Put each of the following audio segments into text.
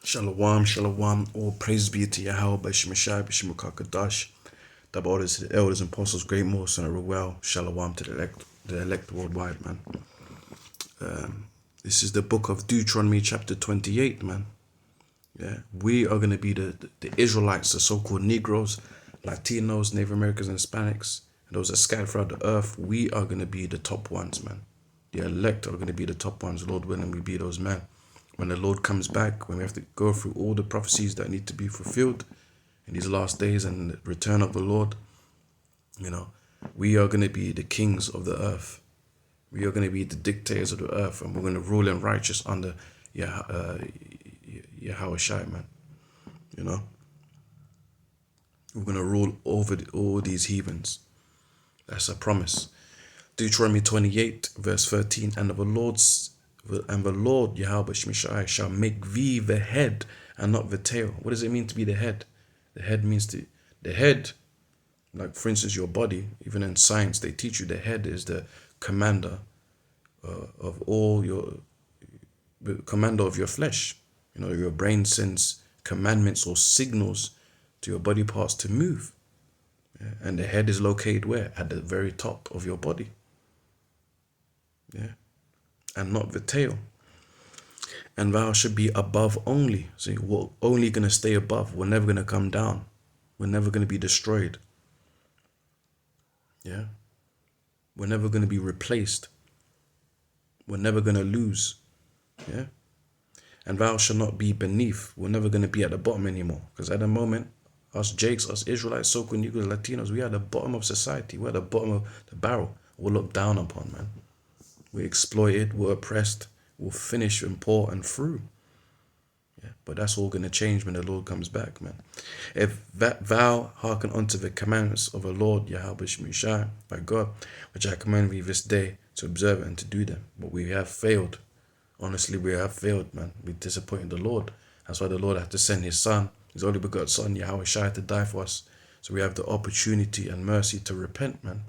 Shalom, shalom. All praise be to Yahweh, Bashimashai, Bashimukakadash. Double orders to the elders and apostles, great most and Ruel. Shalom to the elect worldwide, man. This is the book of Deuteronomy, chapter 28, man. Yeah, we are going to be the Israelites, the so-called Negroes, Latinos, Native Americans, and Hispanics, and those that scattered throughout the earth. We are going to be the top ones, man. The elect are going to be the top ones. Lord willing, we be those men. When the Lord comes back, when we have to go through all the prophecies that need to be fulfilled in these last days and the return of the Lord, we are going to be the kings of the earth. We are going to be the dictators of the earth, and we're going to rule in righteous under Yahweh Shai, man. We're going to rule over all these heathens. That's a promise. Deuteronomy 28, verse 13, and the Lord Yahweh Shemeshai shall make thee the head and not the tail. What does it mean to be the head? The head means the head, like for instance your body, even in science they teach you the head is the commander of all commander of your flesh. Your brain sends commandments or signals to your body parts to move. Yeah? And the head is located where? At the very top of your body. Yeah. And not the tail. And thou should be above only. So we're only going to stay above. We're never going to come down. We're never going to be destroyed. Yeah. We're never going to be replaced. We're never going to lose. Yeah. And thou shalt not be beneath. We're never going to be at the bottom anymore. Because at the moment, us Jakes, us Israelites, so-called Negroes, Latinos, we are at the bottom of society. We're at the bottom of the barrel. We're looked down upon, man. We're exploited. We're oppressed. We'll finish and pour and through. Yeah, but that's all going to change when the Lord comes back, man. If that thou hearken unto the commandments of the Lord Yahweh Shemeshai, by God, which I command thee this day to observe and to do them. But we have failed. Honestly, we have failed, man. We disappointed the Lord. That's why the Lord had to send his son, his only begotten son, Yahweh Shai, to die for us. So we have the opportunity and mercy to repent, man.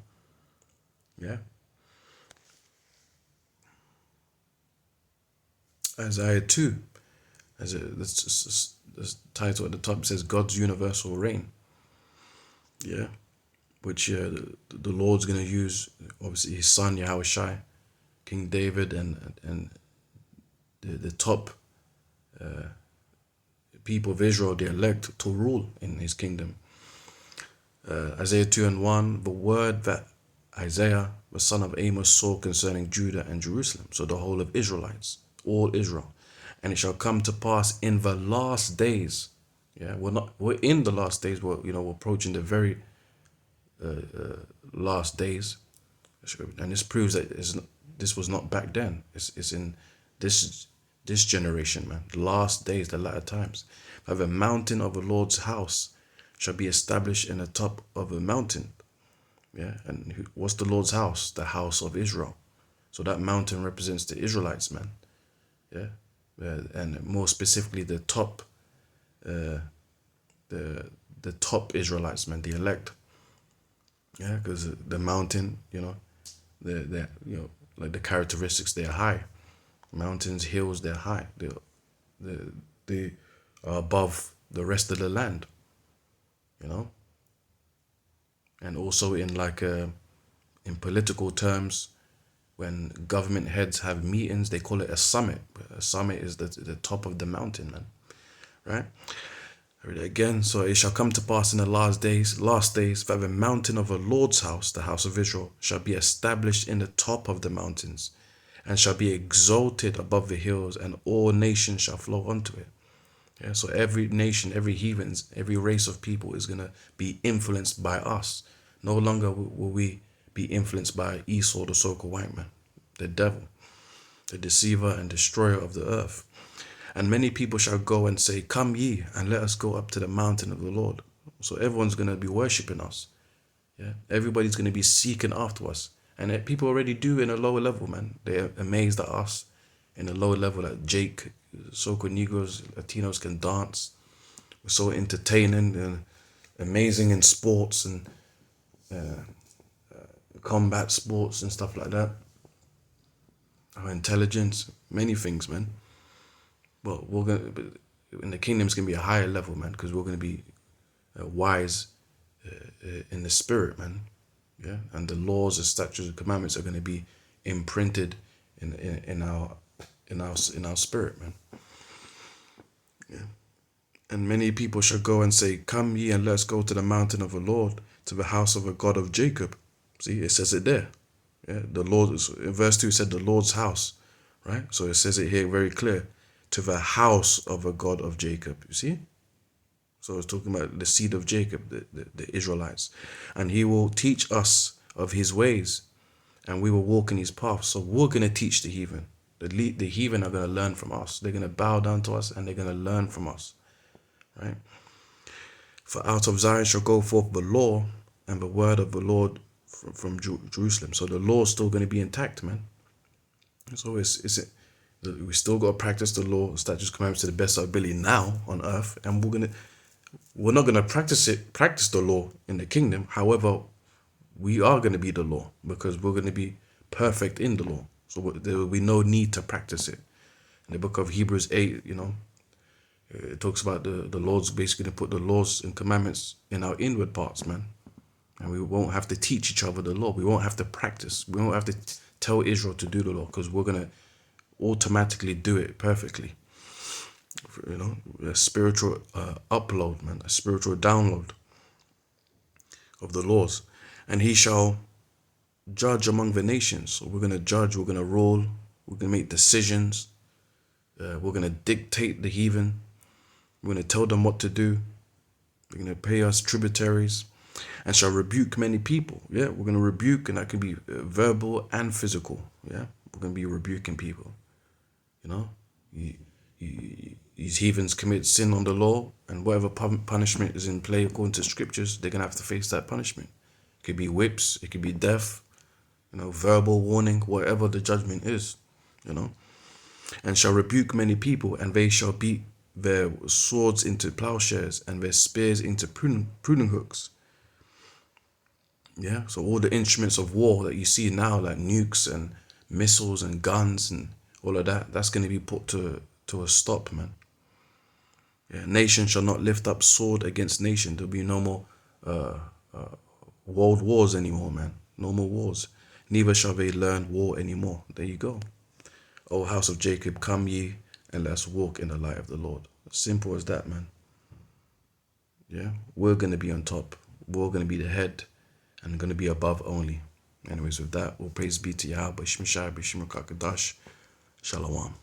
Yeah. Isaiah 2, the title at the top says God's universal reign. Yeah. Which the Lord's going to use, obviously, his son, Yahweh Shai, King David, and the top people of Israel, the elect, to rule in his kingdom. Isaiah 2 and 1, the word that Isaiah, the son of Amos, saw concerning Judah and Jerusalem, so the whole of Israelites, all Israel. And it shall come to pass in the last days. Yeah, we're in the last days. We're approaching the very last days, and this proves that this was not back then. It's in this generation, man. The last days, the latter times. For the mountain of the Lord's house shall be established in the top of a mountain. Yeah, and what's the Lord's house? The house of Israel. So that mountain represents the Israelites, man. Yeah, and more specifically the top, the top Israelites, man, the elect. Yeah, because the mountain, like the characteristics, they're high. Mountains, hills, they're high. They are above the rest of the land. And also in in political terms, when government heads have meetings, they call it a summit. A summit is the top of the mountain, man. Right? I read it again. So it shall come to pass in the last days, that the mountain of the Lord's house, the house of Israel, shall be established in the top of the mountains, and shall be exalted above the hills, and all nations shall flow unto it. Yeah, so every nation, every heathens, every race of people is going to be influenced by us. No longer will we be influenced by Esau, the so-called white man, the devil, the deceiver and destroyer of the earth. And many people shall go and say, come ye, and let us go up to the mountain of the Lord. So everyone's going to be worshipping us. Yeah, everybody's going to be seeking after us. And people already do in a lower level, man. They're amazed at us in a lower level that Jake, so-called Negroes, Latinos can dance. We're so entertaining and amazing in sports and combat sports and stuff like that. Our intelligence, many things, man. Well, in the kingdom, it's going to be a higher level, man, because we're going to be wise in the spirit, man. Yeah, and the laws, the statutes, and commandments are going to be imprinted in our spirit, man. Yeah. And many people shall go and say, "Come ye and let's go to the mountain of the Lord, to the house of a God of Jacob." See, it says it there. Yeah, the Lord, in verse 2 said the Lord's house, right? So it says it here very clear, to the house of a God of Jacob. You see? So it's talking about the seed of Jacob, the Israelites. And he will teach us of his ways, and we will walk in his paths. So we're going to teach the heathen. The heathen are going to learn from us. They're going to bow down to us, and they're going to learn from us, right? For out of Zion shall go forth the law and the word of the Lord from Jerusalem. So the law is still going to be intact, man. So we still got to practice the law, statutes, commandments to the best of our ability now on earth, and we're not gonna practice the law in the kingdom. However, we are gonna be the law because we're gonna be perfect in the law. So there will be no need to practice it. In the book of Hebrews 8, it talks about the Lord's basically gonna put the laws and commandments in our inward parts, man. And we won't have to teach each other the law. We won't have to practice. We won't have to tell Israel to do the law because we're gonna automatically do it perfectly. A spiritual upload, man, a spiritual download of the laws. And he shall judge among the nations. So we're going to judge, we're going to rule, we're going to make decisions, we're going to dictate the heathen, we're going to tell them what to do, they're going to pay us tributaries, and shall rebuke many people. Yeah, we're going to rebuke, and that can be verbal and physical. Yeah, we're going to be rebuking people. These heathens commit sin on the law, and whatever punishment is in play according to scriptures, they're going to have to face that punishment. It could be whips, it could be death, verbal warning, whatever the judgment is, and shall rebuke many people, and they shall beat their swords into plowshares and their spears into pruning hooks. Yeah, so all the instruments of war that you see now, like nukes and missiles and guns and all of that, that's going to be put to a stop, man. Yeah, nation shall not lift up sword against nation. There'll be no more world wars anymore, man. No more wars. Neither shall they learn war anymore. There you go. O house of Jacob, come ye and let's walk in the light of the Lord. Simple as that, man. Yeah, we're going to be on top. We're going to be the head and going to be above only. Anyways, with that, all praise be to Yahweh, Shmishai, B'Shim Kakadash. Shalom.